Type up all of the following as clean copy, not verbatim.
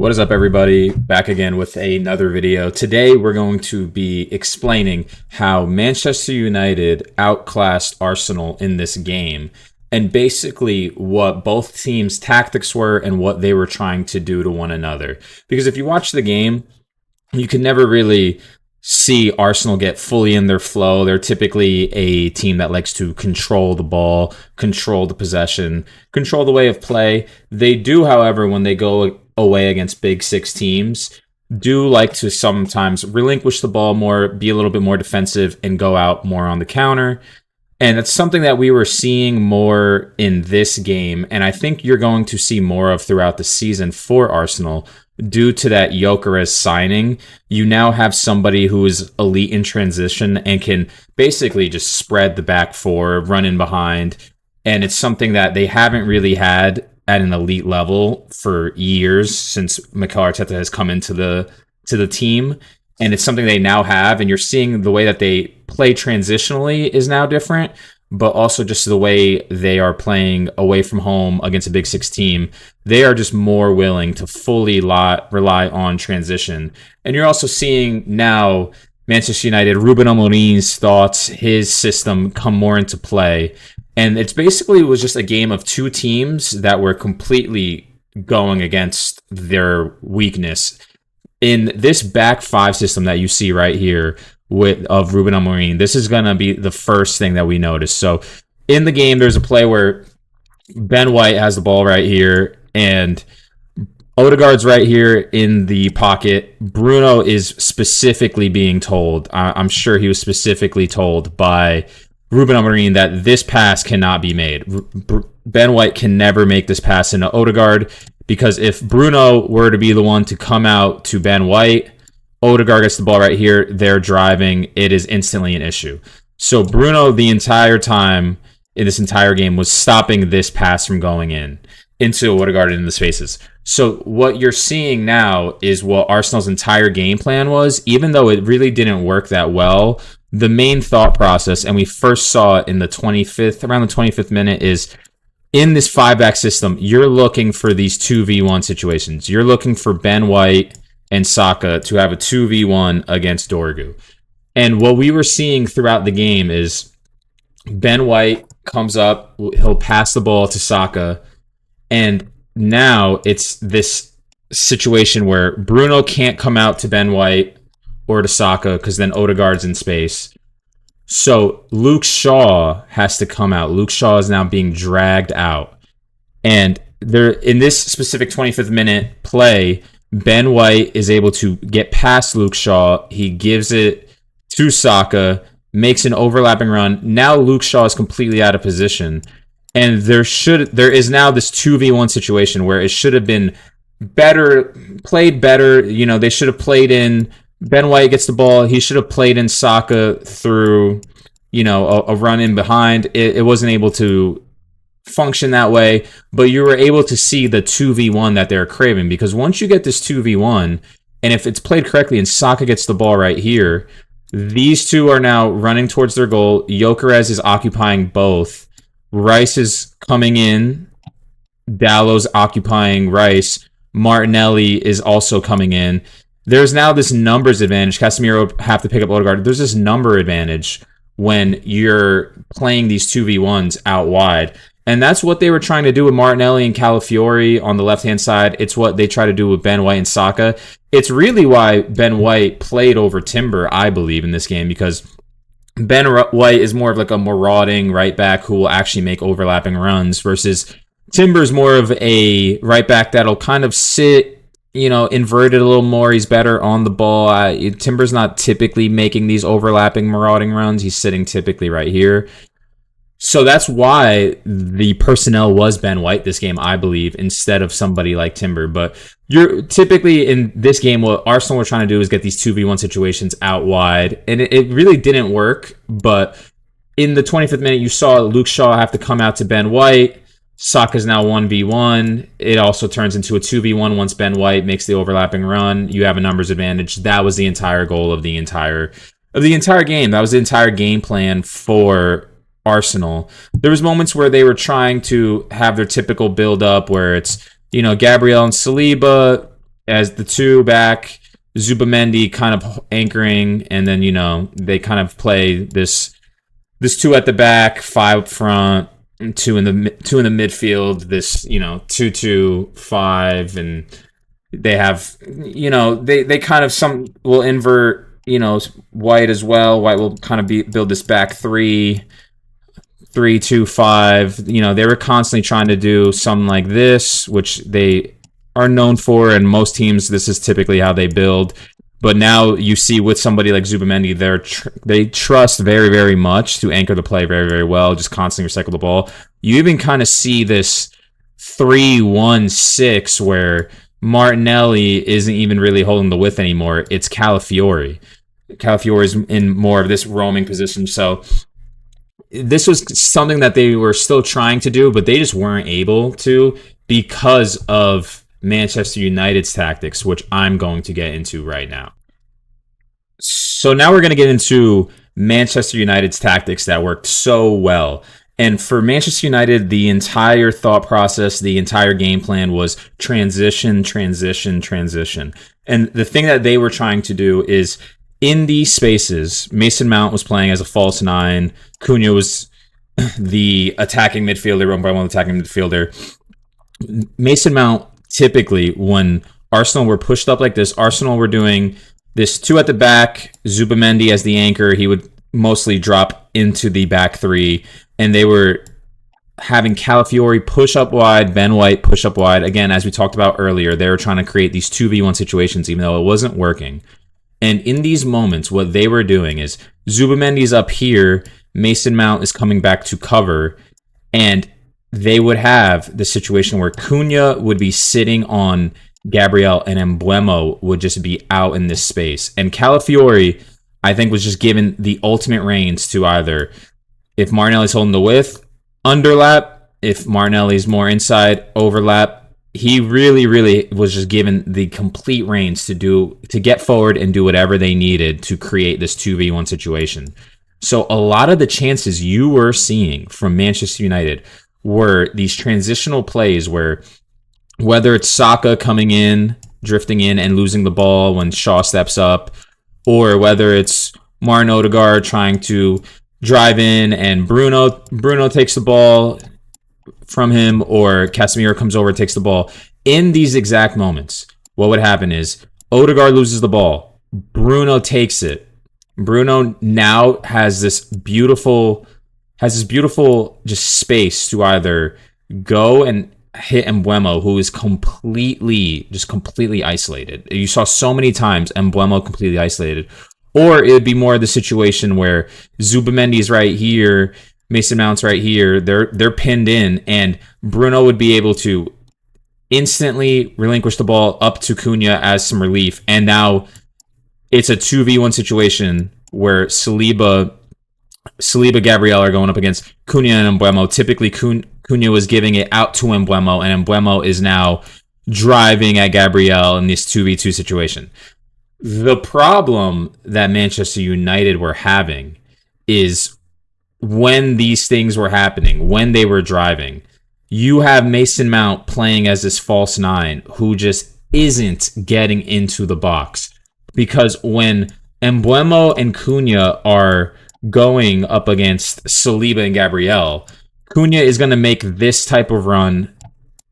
What is up, everybody? Back again with another video. Today, we're going to be explaining how Manchester United outclassed Arsenal in this game and basically what both teams' tactics were and what they were trying to do to one another. Because if you watch the game, you can never really see Arsenal get fully in their flow. They're typically a team that likes to control the ball, control the possession, control the way of play. They do, however, when they go away against big six teams, do like to sometimes relinquish the ball more, be a little bit more defensive, and go out more on the counter. And it's something that we were seeing more in this game, and I think you're going to see more of throughout the season for Arsenal. Due to that Gyökeres signing, you now have somebody who is elite in transition and can basically just spread the back four, run in behind, and it's something that they haven't really had at an elite level for years since Mikel Arteta has come into the team, and it's something they now have. And you're seeing the way that they play transitionally is now different, but also just the way they are playing away from home against a big six team. They are just more willing to fully rely on transition. And you're also seeing now Manchester United, Ruben Amorim's thoughts, his system come more into play. And it's basically was just a game of two teams that were completely going against their weakness. In this back five system that you see right here of Ruben Amorim, this is going to be the first thing that we notice. So in the game, there's a play where Ben White has the ball right here, and Odegaard's right here in the pocket. Bruno is specifically being told, I'm sure he was specifically told by Ruben Amorim that this pass cannot be made. Ben White can never make this pass into Odegaard, because if Bruno were to be the one to come out to Ben White, Odegaard gets the ball right here, they're driving, it is instantly an issue. So Bruno, the entire time in this entire game, was stopping this pass from going into Odegaard in the spaces. So what you're seeing now is what Arsenal's entire game plan was, even though it really didn't work that well. The main thought process, and we first saw it in around the 25th minute, is in this 5-back system, you're looking for these 2v1 situations. You're looking for Ben White and Saka to have a 2v1 against Dorgu. And what we were seeing throughout the game is Ben White comes up, he'll pass the ball to Saka, and now it's this situation where Bruno can't come out to Ben White or to Saka because then Odegaard's in space. So Luke Shaw has to come out. Luke Shaw is now being dragged out. And there, in this specific 25th minute play, Ben White is able to get past Luke Shaw. He gives it to Saka, makes an overlapping run. Now Luke Shaw is completely out of position. And there is now this 2v1 situation where it should have been played better. You know, they should have played in Ben White gets the ball. He should have played in Saka through, a run in behind. It wasn't able to function that way, but you were able to see the 2v1 that they're craving, because once you get this 2v1, and if it's played correctly and Saka gets the ball right here, these two are now running towards their goal. Gyökeres is occupying both. Rice is coming in. Dallow's occupying Rice. Martinelli is also coming in. There's now this numbers advantage. Casemiro have to pick up Odegaard. There's this number advantage when you're playing these 2v1s out wide. And that's what they were trying to do with Martinelli and Calafiori on the left-hand side. It's what they try to do with Ben White and Saka. It's really why Ben White played over Timber, I believe, in this game, because Ben White is more of like a marauding right back who will actually make overlapping runs, versus Timber's more of a right back that'll kind of sit, inverted a little more. He's better on the ball. Timber's not typically making these overlapping marauding runs. He's sitting typically right here. So that's why the personnel was Ben White this game, I believe, instead of somebody like Timber. But you're typically in this game, what Arsenal were trying to do is get these 2v1 situations out wide. And it really didn't work. But in the 25th minute, you saw Luke Shaw have to come out to Ben White. Saka's now 1v1. It also turns into a 2v1 once Ben White makes the overlapping run. You have a numbers advantage. That was the entire goal of the entire game. That was the entire game plan for Arsenal. There was moments where they were trying to have their typical build up where it's, Gabriel and Saliba as the two back, Zubamendi kind of anchoring, and then they kind of play this two at the back, five up front, two in the midfield. This 2-2-5, and they have they kind of some will invert White as well. White will kind of build this back 3-2-5. They were constantly trying to do something like this, which they are known for, and most teams this is typically how they build. But now you see with somebody like Zubamendi, they trust very, very much to anchor the play very, very well, just constantly recycle the ball. You even kind of see this 3-1-6 where Martinelli isn't even really holding the width anymore. It's Calafiori. Calafiori's in more of this roaming position. So this was something that they were still trying to do, but they just weren't able to because of Manchester United's tactics, which I'm going to get into right now. So now we're going to get into Manchester United's tactics that worked so well. And for Manchester United, the entire thought process, the entire game plan was transition, transition, transition. And the thing that they were trying to do is in these spaces, Mason Mount was playing as a false nine. Cunha was the attacking midfielder, run by one attacking midfielder. Mason Mount, typically, when Arsenal were pushed up like this, Arsenal were doing this two at the back, Zubamendi as the anchor. He would mostly drop into the back three, and they were having Calafiori push up wide, Ben White push up wide. Again, as we talked about earlier, they were trying to create these 2v1 situations, even though it wasn't working. And in these moments, what they were doing is Zubamendi's up here, Mason Mount is coming back to cover, and they would have the situation where Cunha would be sitting on Gabriel and Mbeumo would just be out in this space. And Calafiori, I think, was just given the ultimate reins to either, if Martinelli's holding the width, underlap. If Martinelli's more inside, overlap. He really, really was just given the complete reins to get forward and do whatever they needed to create this 2v1 situation. So a lot of the chances you were seeing from Manchester United were these transitional plays where, whether it's Saka coming in, drifting in and losing the ball when Shaw steps up, or whether it's Martin Odegaard trying to drive in and Bruno takes the ball from him, or Casemiro comes over and takes the ball. In these exact moments, what would happen is Odegaard loses the ball. Bruno takes it. Bruno now has this beautiful just space to either go and hit Mbeumo, who is completely isolated. You saw so many times Mbeumo completely isolated. Or it would be more of the situation where Zubamendi's right here, Mason Mount's right here, they're pinned in, and Bruno would be able to instantly relinquish the ball up to Cunha as some relief. And now it's a 2v1 situation where Saliba, Gabriel are going up against Cunha and Mbeumo. Typically, Cunha was giving it out to Mbeumo, and Mbeumo is now driving at Gabriel in this 2v2 situation. The problem that Manchester United were having is when these things were happening, when they were driving, you have Mason Mount playing as this false nine who just isn't getting into the box. Because when Mbeumo and Cunha are going up against Saliba and Gabriel, Cunha is going to make this type of run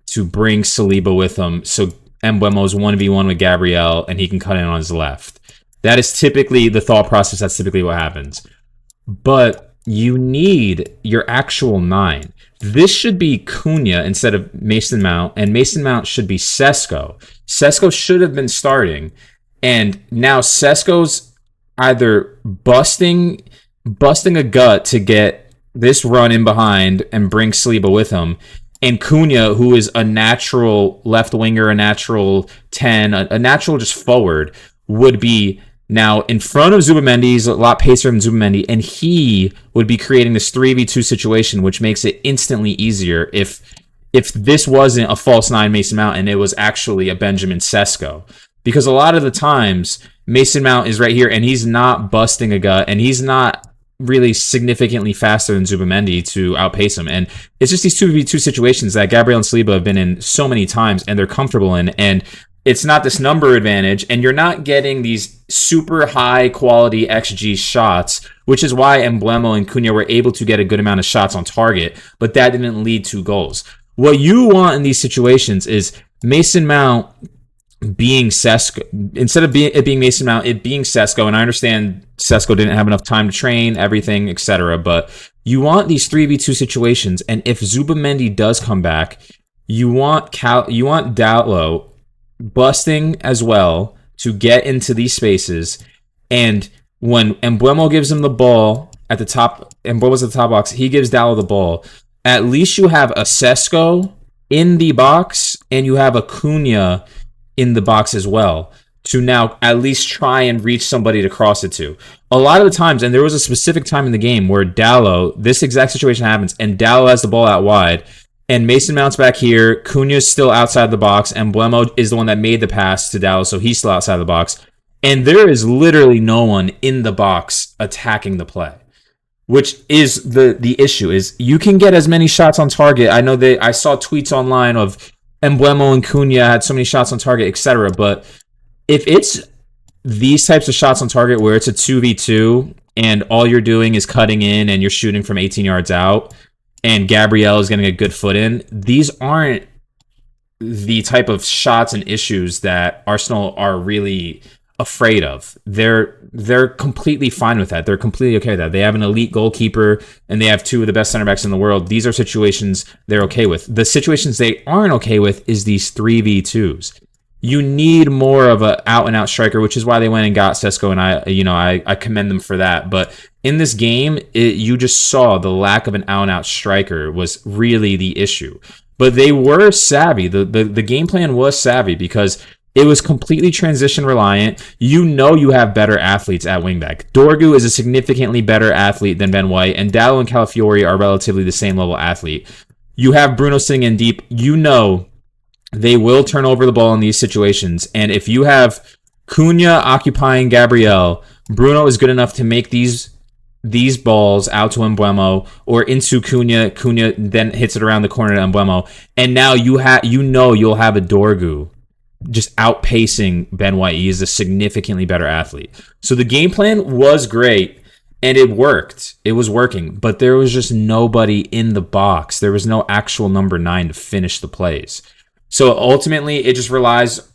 to bring Saliba with him, so Mbeumo's 1v1 with Gabriel, and he can cut in on his left. That is typically the thought process. That's typically what happens. But you need your actual nine. This should be Cunha instead of Mason Mount, and Mason Mount should be Sesko. Sesko should have been starting, and now Sesko's either busting a gut to get this run in behind and bring Saliba with him, and Cunha, who is a natural left winger, a natural 10, a natural just forward, would be now in front of Zubamendi. He's a lot pacer than Zubamendi, and he would be creating this 3v2 situation, which makes it instantly easier if this wasn't a false nine Mason Mount and it was actually a Benjamin Sesko. Because a lot of the times, Mason Mount is right here, and he's not busting a gut, and he's not really significantly faster than Zubamendi to outpace him. And it's just these 2v2 situations that Gabriel and Saliba have been in so many times, and they're comfortable in. And It's not this number advantage, and you're not getting these super high quality XG shots, which is why Emblemo and Cunha were able to get a good amount of shots on target, but that didn't lead to goals. What you want in these situations is Mason Mount being Sesko. Instead of it being Mason Mount, it being Sesko, and I understand Sesko didn't have enough time to train, everything, etc., but you want these 3v2 situations, and if Zubamendi does come back, you want Dalot busting as well to get into these spaces, and when Embuemo gives him the ball at the top, Embuemo's at the top box, he gives Dalot the ball. At least you have a Sesko in the box, and you have a Cunha in the box as well to now at least try and reach somebody to cross it to. A lot of the times, and there was a specific time in the game where Dalot, this exact situation happens, and Dalot has the ball out wide, and Mason Mount's back here. Cunha's still outside the box. And Embuemo is the one that made the pass to Dalot, so he's still outside the box. And there is literally no one in the box attacking the play, which is the issue. Is you can get as many shots on target. I know I saw tweets online of Embuemo and Cunha had so many shots on target, etc. But if it's these types of shots on target where it's a 2v2 and all you're doing is cutting in and you're shooting from 18 yards out, and Gabriel is getting a good foot in, these aren't the type of shots and issues that Arsenal are really afraid of. They're completely fine with that. They're completely okay with that. They have an elite goalkeeper, and they have two of the best center backs in the world. These are situations they're okay with. The situations they aren't okay with is these 3v2s. You need more of an out-and-out striker, which is why they went and got Sesko, and I commend them for that. But in this game, you just saw the lack of an out-and-out striker was really the issue. But they were savvy. The game plan was savvy because it was completely transition reliant. You have better athletes at wingback. Dorgu is a significantly better athlete than Ben White, and Dalot and Calafiori are relatively the same level athlete. You have Bruno sitting in deep. They will turn over the ball in these situations. And if you have Cunha occupying Gabriel, Bruno is good enough to make these balls out to Embuemo or into Cunha. Cunha then hits it around the corner to Embuemo. And now you'll have a Dorgu just outpacing Ben White. He is a significantly better athlete. So the game plan was great. And it worked. It was working. But there was just nobody in the box. There was no actual number 9 to finish the plays. So ultimately, it just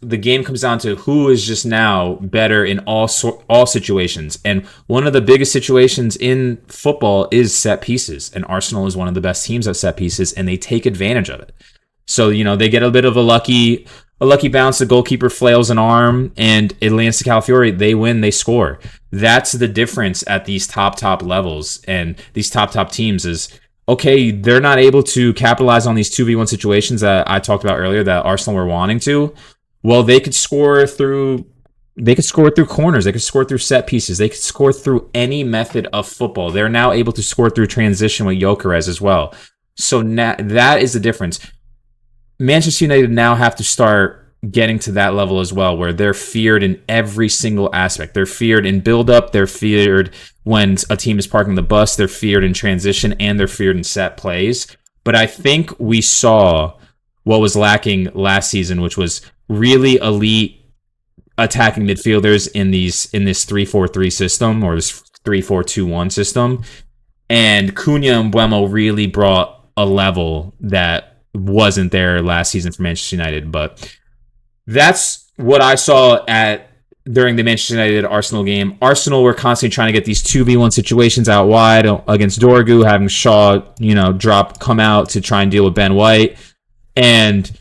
the game comes down to who is just now better in all situations. And one of the biggest situations in football is set pieces. And Arsenal is one of the best teams at set pieces, and they take advantage of it. So, they get a bit of a lucky bounce. The goalkeeper flails an arm, and it lands to Calafiori. They win, they score. That's the difference at these top levels. And these top teams is, okay, they're not able to capitalize on these 2v1 situations that I talked about earlier that Arsenal were wanting to. Well, they could score through corners. They could score through set pieces. They could score through any method of football. They're now able to score through transition with Gyökeres as well. So that is the difference. Manchester United now have to start getting to that level as well, where they're feared in every single aspect. They're feared in build-up. They're feared when a team is parking the bus. They're feared in transition, and they're feared in set plays. But I think we saw what was lacking last season, which was really elite attacking midfielders in this 3-4-3 system or this 3-4-2-1 system. And Cunha and Embuemo really brought a level that wasn't there last season for Manchester United. But that's what I saw during the Manchester United-Arsenal game. Arsenal were constantly trying to get these 2v1 situations out wide against Dorgu, having Shaw, come out to try and deal with Ben White. And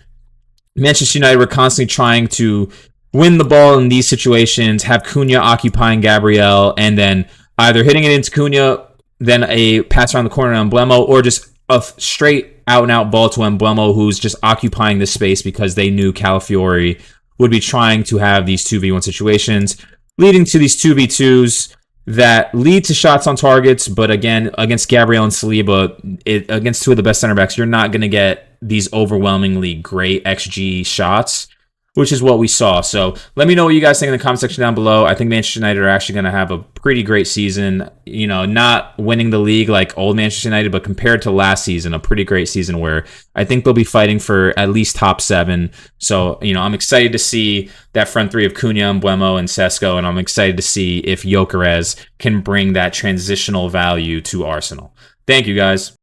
Manchester United were constantly trying to win the ball in these situations, have Cunha occupying Gabriel, and then either hitting it into Cunha, then a pass around the corner to Embuemo, or just a straight out-and-out ball to Embuemo, who's just occupying this space because they knew Calafiori would be trying to have these 2v1 situations, leading to these 2v2s that lead to shots on targets. But again, against Gabriel and Saliba, against two of the best center backs, you're not going to get these overwhelmingly great XG shots, which is what we saw. So let me know what you guys think in the comment section down below. I think Manchester United are actually going to have a pretty great season. You know, not winning the league like old Manchester United, but compared to last season, a pretty great season where I think they'll be fighting for at least top 7. So, you know, I'm excited to see that front three of Cunha, Mbeumo, and Sesko, and I'm excited to see if Gyökeres can bring that transitional value to Arsenal. Thank you, guys.